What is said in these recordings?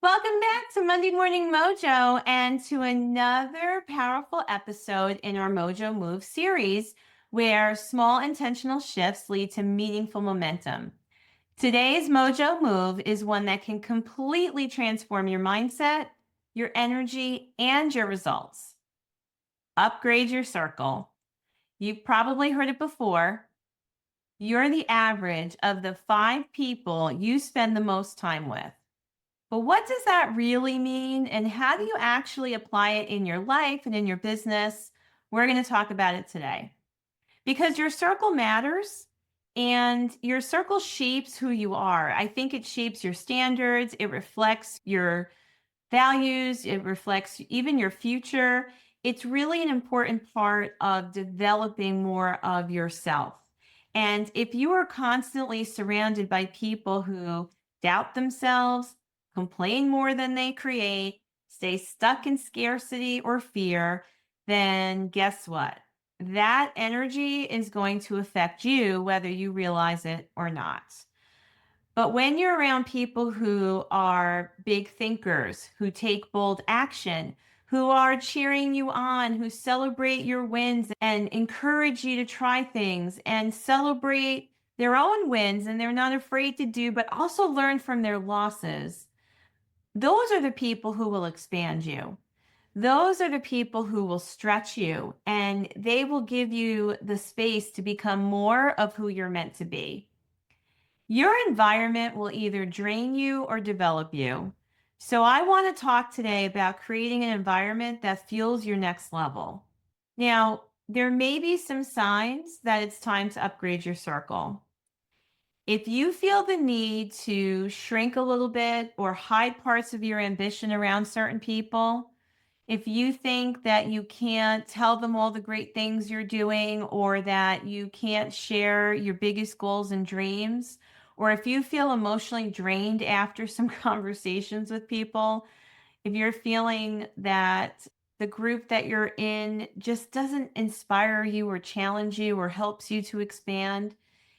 Welcome back to Monday Morning Mojo and to another powerful episode in our Mojo Moves series where small intentional shifts lead to meaningful momentum. Today's Mojo Move is one that can completely transform your mindset, your energy, and your results. Upgrade your circle. You've probably heard it before. You're the average of the 5 people you spend the most time with. But what does that really mean? And how do you actually apply it in your life and in your business? We're going to talk about it today because your circle matters and your circle shapes who you are. I think it shapes your standards, it reflects your values, it reflects even your future. It's really an important part of developing more of yourself. And if you are constantly surrounded by people who doubt themselves, complain more than they create, stay stuck in scarcity or fear, then guess what? That energy is going to affect you whether you realize it or not. But when you're around people who are big thinkers, who take bold action, who are cheering you on, who celebrate your wins and encourage you to try things and celebrate their own wins and they're not afraid to do, but also learn from their losses, those are the people who will expand you. Those are the people who will stretch you and they will give you the space to become more of who you're meant to be. Your environment will either drain you or develop you. So, I want to talk today about creating an environment that fuels your next level. Now, there may be some signs that it's time to upgrade your circle. If you feel the need to shrink a little bit or hide parts of your ambition around certain people, if you think that you can't tell them all the great things you're doing, or that you can't share your biggest goals and dreams, or if you feel emotionally drained after some conversations with people, if you're feeling that the group that you're in just doesn't inspire you or challenge you or helps you to expand,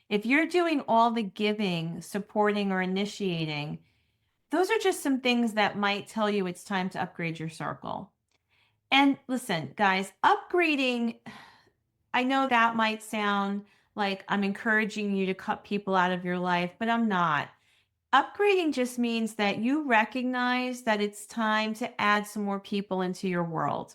if you're doing all the giving, supporting, or initiating, those are just some things that might tell you it's time to upgrade your circle. And listen, guys, upgrading, I know that might sound like I'm encouraging you to cut people out of your life, but I'm not. Upgrading just means that you recognize that it's time to add some more people into your world.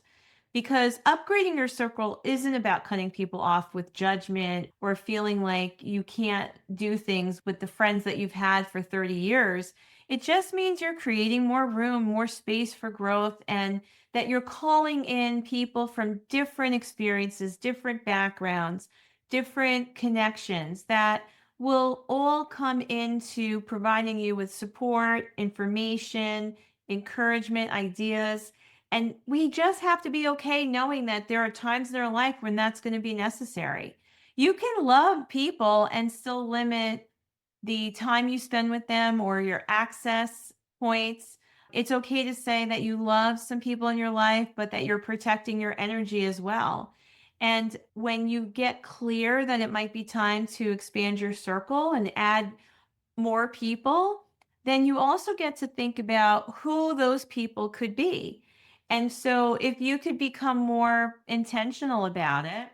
Because upgrading your circle isn't about cutting people off with judgment or feeling like you can't do things with the friends that you've had for 30 years. It just means you're creating more room, more space for growth, and that you're calling in people from different experiences, different backgrounds, different connections that will all come into providing you with support, information, encouragement, ideas. And we just have to be okay knowing that there are times in our life when that's going to be necessary. You can love people and still limit the time you spend with them or your access points. It's okay to say that you love some people in your life, but that you're protecting your energy as well. And when you get clear that it might be time to expand your circle and add more people, then you also get to think about who those people could be. And so if you could become more intentional about it,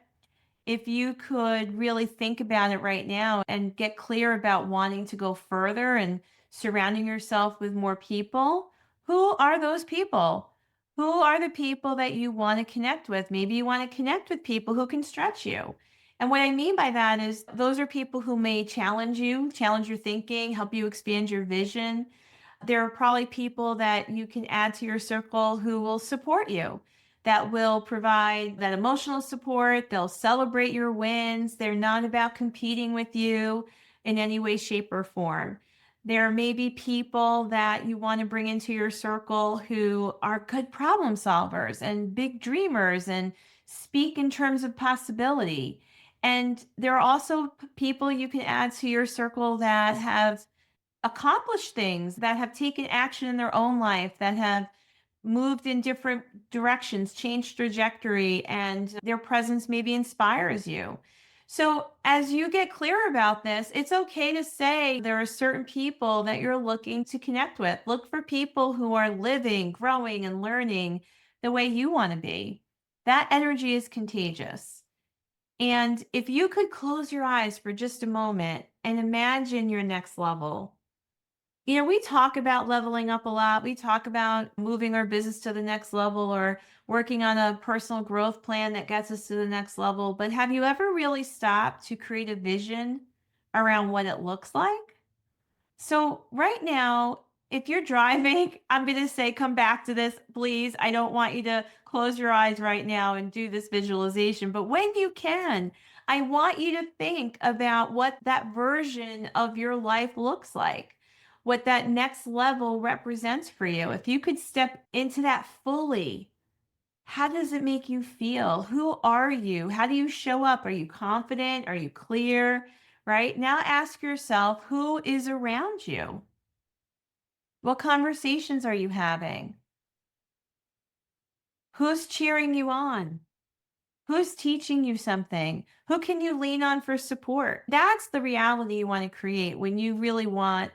if you could really think about it right now and get clear about wanting to go further and surrounding yourself with more people, who are those people? Who are the people that you want to connect with? Maybe you want to connect with people who can stretch you. And what I mean by that is those are people who may challenge you, challenge your thinking, help you expand your vision. There are probably people that you can add to your circle who will support you, that will provide that emotional support. They'll celebrate your wins. They're not about competing with you in any way, shape, or form. There may be people that you want to bring into your circle who are good problem solvers and big dreamers and speak in terms of possibility. And there are also people you can add to your circle that have accomplished things, that have taken action in their own life, that have moved in different directions, changed trajectory, and their presence maybe inspires you. So, as you get clear about this, it's okay to say there are certain people that you're looking to connect with. Look for people who are living, growing, and learning the way you want to be. That energy is contagious. And if you could close your eyes for just a moment and imagine your next level. We talk about leveling up a lot. We talk about moving our business to the next level or working on a personal growth plan that gets us to the next level. But have you ever really stopped to create a vision around what it looks like? So, right now, if you're driving, I'm going to say, come back to this, please. I don't want you to close your eyes right now and do this visualization. But when you can, I want you to think about what that version of your life looks like, what that next level represents for you. If you could step into that fully, how does it make you feel? Who are you? How do you show up? Are you confident? Are you clear? Right? Now ask yourself, who is around you? What conversations are you having? Who's cheering you on? Who's teaching you something? Who can you lean on for support? That's the reality you want to create when you really want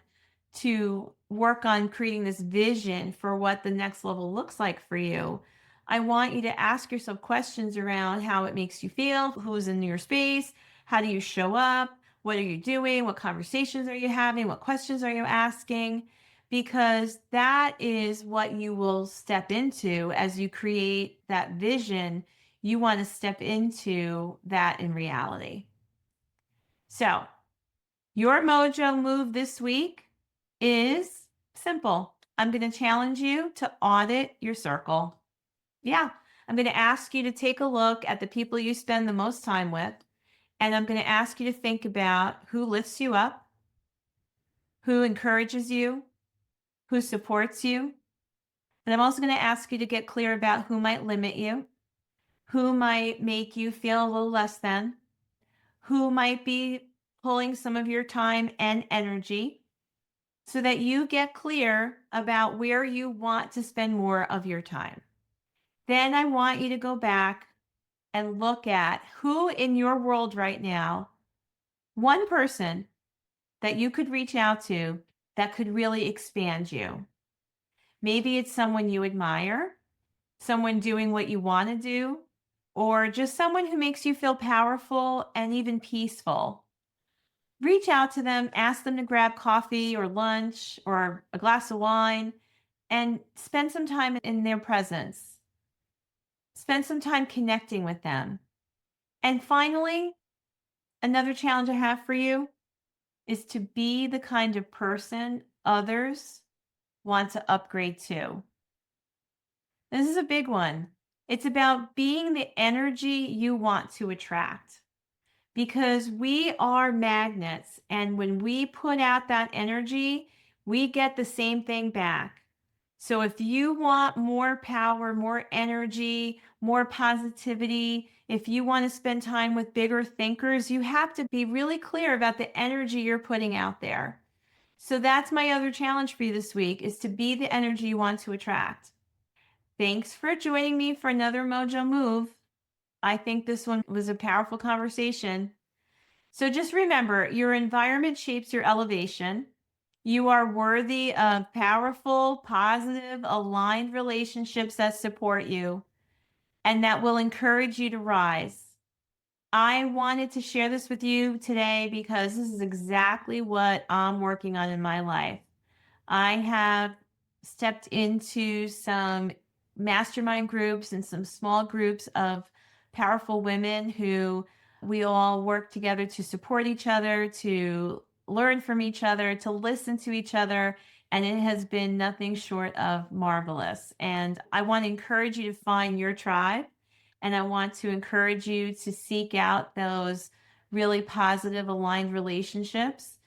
to work on creating this vision for what the next level looks like for you. I want you to ask yourself questions around how it makes you feel, who's in your space, how do you show up, what are you doing, what conversations are you having, what questions are you asking? Because that is what you will step into as you create that vision. You want to step into that in reality. So, your mojo move this week is simple. I'm going to challenge you to audit your circle. Yeah, I'm going to ask you to take a look at the people you spend the most time with. And I'm going to ask you to think about who lifts you up, who encourages you, who supports you. And I'm also going to ask you to get clear about who might limit you, who might make you feel a little less than, who might be pulling some of your time and energy, so that you get clear about where you want to spend more of your time. Then I want you to go back and look at who in your world right now, one person that you could reach out to that could really expand you. Maybe it's someone you admire, someone doing what you want to do, or just someone who makes you feel powerful and even peaceful. Reach out to them, ask them to grab coffee or lunch or a glass of wine and spend some time in their presence. Spend some time connecting with them. And finally, another challenge I have for you is to be the kind of person others want to upgrade to. This is a big one. It's about being the energy you want to attract, because we are magnets. And when we put out that energy, we get the same thing back. So if you want more power, more energy, more positivity, if you want to spend time with bigger thinkers, you have to be really clear about the energy you're putting out there. So that's my other challenge for you this week, is to be the energy you want to attract. Thanks for joining me for another Mojo Move. I think this one was a powerful conversation. So just remember, your environment shapes your elevation. You are worthy of powerful, positive, aligned relationships that support you and that will encourage you to rise. I wanted to share this with you today because this is exactly what I'm working on in my life. I have stepped into some mastermind groups and some small groups of powerful women who we all work together to support each other, to learn from each other, to listen to each other. And it has been nothing short of marvelous. And I want to encourage you to find your tribe. And I want to encourage you to seek out those really positive, aligned relationships.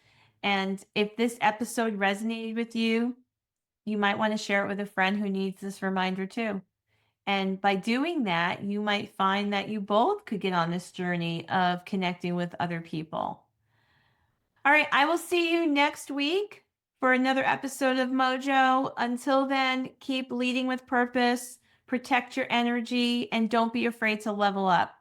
And if this episode resonated with you, you might want to share it with a friend who needs this reminder too. And by doing that, you might find that you both could get on this journey of connecting with other people. All right, I will see you next week for another episode of Mojo. Until then, keep leading with purpose, protect your energy, and don't be afraid to level up.